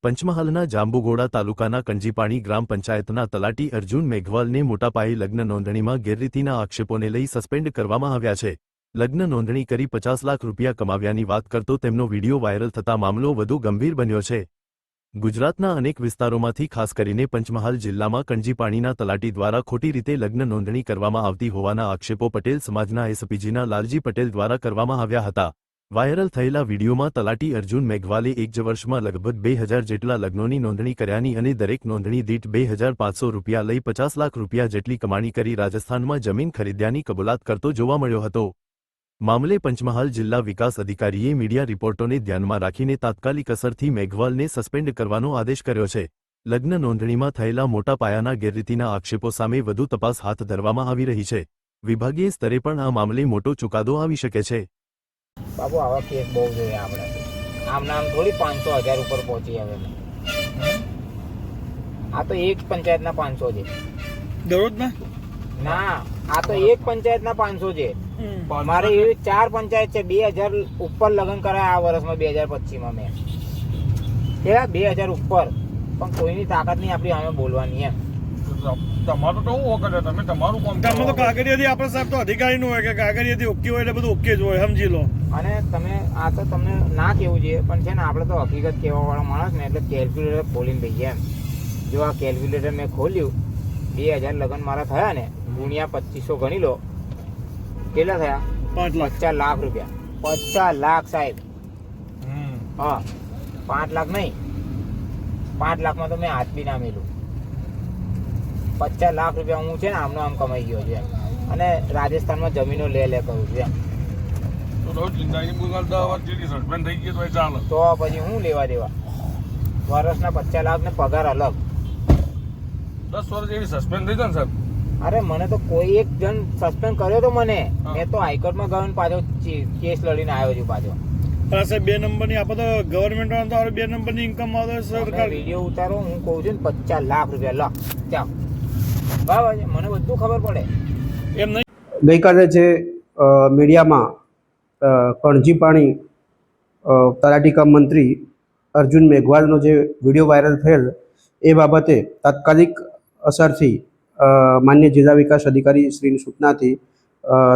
પંચમહાલના જાંબુઘોડા તાલુકાના કંજીપાણી ગ્રામ પંચાયતના તલાટી અર્જુન મેઘવાલને મોટા પાયે લગ્ન નોંધણીમાં ગેરરીતિના આક્ષેપોને લઈ સસ્પેન્ડ કરવામાં આવ્યા છે। લગ્ન નોંધણી કરી 50 લાખ રૂપિયા કમાવ્યાની વાત કરતો તેમનો વિડીયો વાયરલ થતા મામલો વધુ ગંભીર બન્યો છે। ગુજરાતના અનેક વિસ્તારોમાંથી ખાસ કરીને પંચમહાલ જિલ્લામાં કંજીપાણીના તલાટી દ્વારા ખોટી રીતે લગ્ન નોંધણી કરવામાં આવતી હોવાના આક્ષેપો પટેલ સમાજના એસપીજીના લાલજી પટેલ દ્વારા કરવામાં આવ્યા હતા। વાયરલ થયેલા વિડીયોમાં તલાટી અર્જુન મેઘવાલે એક જ વર્ષમાં લગભગ 2000 જેટલા લગ્નોની નોંધણી કર્યાની અને દરેક નોંધણી દીઠ 2500 રૂપિયા લઈ 50 લાખ રૂપિયા જેટલી કમાણી કરી રાજસ્થાનમાં જમીન ખરીદ્યાની કબૂલાત કરતો જોવા મળ્યો હતો। મામલે પંચમહાલ જિલ્લા વિકાસ અધિકારીએ મીડિયા રિપોર્ટોને ધ્યાનમાં રાખીને તાત્કાલિક અસરથી મેઘવાલને સસ્પેન્ડ કરવાનો આદેશ કર્યો છે। લગ્ન નોંધણીમાં થયેલા મોટા પાયાના ગેરરીતિના આક્ષેપો સામે વધુ તપાસ હાથ ધરવામાં આવી રહી છે। વિભાગીય સ્તરે પણ આ મામલે મોટો ચુકાદો આવી શકે છે। बाबू आवा केस बहुत जो है આપણે આમ નામ થોડી 500,000 ઉપર પહોંચી આવે આ તો એક પંચાયતના 500 છે દરરોજના ના આ તો એક પંચાયતના 500 છે મારે એ 4 પંચાયત છે 2000 ઉપર લગન કરાય આ વર્ષમાં 2025 માં મેં કેવા 2000 ઉપર પણ કોઈની તાકાત નહીં આપણી સામે બોલવાની એમ તમારું તો હું વખત તમે તમારું કામ તમે તો કાગળિયાથી આપણે સાહેબ તો અધિકારી નું હોય કે કાગળિયાથી ઓકે હોય એટલે બધું ઓકે જ હોય સમજી લો। અને તમે આ તો તમને ના કેવું જોઈએ પણ છે ને આપણે તો હકીકત કહેવા વાળા માણસ ને એટલે કેલ્ક્યુલેટર ખોલીને દઈએ એમ। જો આ કેલ્ક્યુલેટર મેં ખોલ્યું 2000 લગન મારા થયા ને ગુણ્યા 2500 ગણી લો કેટલા થયા 50 લાખ રૂપિયા 50 લાખ સાહેબ હા 5 લાખ નહીં 5 લાખમાં તો મેં હાથ બી ના મેલું 50 લાખ રૂપિયા હું છે ને આમનો આમ કમાઈ ગયો છે અને રાજસ્થાનમાં જમીનો લે કરું છું એમ તો પછી હું લેવા દેવા વર્ષના 50 લાખ ને પગાર અલગ 10 વર્ષ એવી સસ્પેન્ડ થઈ જાય ને સાહેબ। અરે મને તો કોઈ એક જણ સસ્પેન્ડ કર્યો તો મને મેં તો હાઈકોર્ટમાં ગયો પાછો કેસ લડીને આવ્યો છું પાછો। પણ સાહેબ 2 નંબરની આપણે તો ગવર્મેન્ટ તો 2 નંબરની ઇન્કમ આવે સરકાર વિડીયો ઉતારો હું કહું છું ને 50 લાખ રૂપિયા લો ચાલ બરાબર છે મને બધું ખબર પડે એમ નહીં। ગઈકાલે જે મીડિયામાં કંજીપાણી તલાટી કમ મંત્રી અર્જુન મેઘવાલનો જે વિડીયો વાયરલ થયેલ એ બાબતે તાત્કાલિક અસરથી માન્ય જિલ્લા વિકાસ અધિકારી શ્રીની સૂચનાથી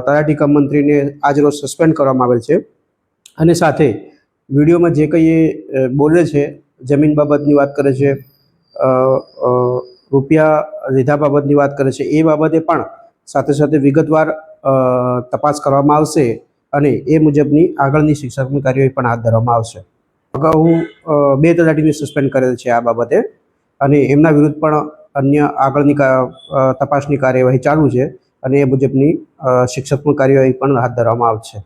તલાટી કમ મંત્રીને આજરોજ સસ્પેન્ડ કરવામાં આવેલ છે અને સાથે વિડીયોમાં જે કંઈ એ બોલે છે જમીન બાબતની વાત કરે છે રૂપિયા લીધા બાબતની વાત કરે છે એ બાબતે પણ સાથે સાથે વિગતવાર તપાસ કરવામાં આવશે અને એ મુજબની આગળની શિક્ષાત્મક કાર્યવાહી પણ હાથ ધરવામાં આવશે। અગાઉ 2 તલાટીને સસ્પેન્ડ કરેલ છે આ બાબતે અને એમના વિરુદ્ધ પણ અન્ય આગળની તપાસની કાર્યવાહી ચાલુ છે અને એ મુજબની શિક્ષાત્મક કાર્યવાહી પણ હાથ ધરવામાં આવશે।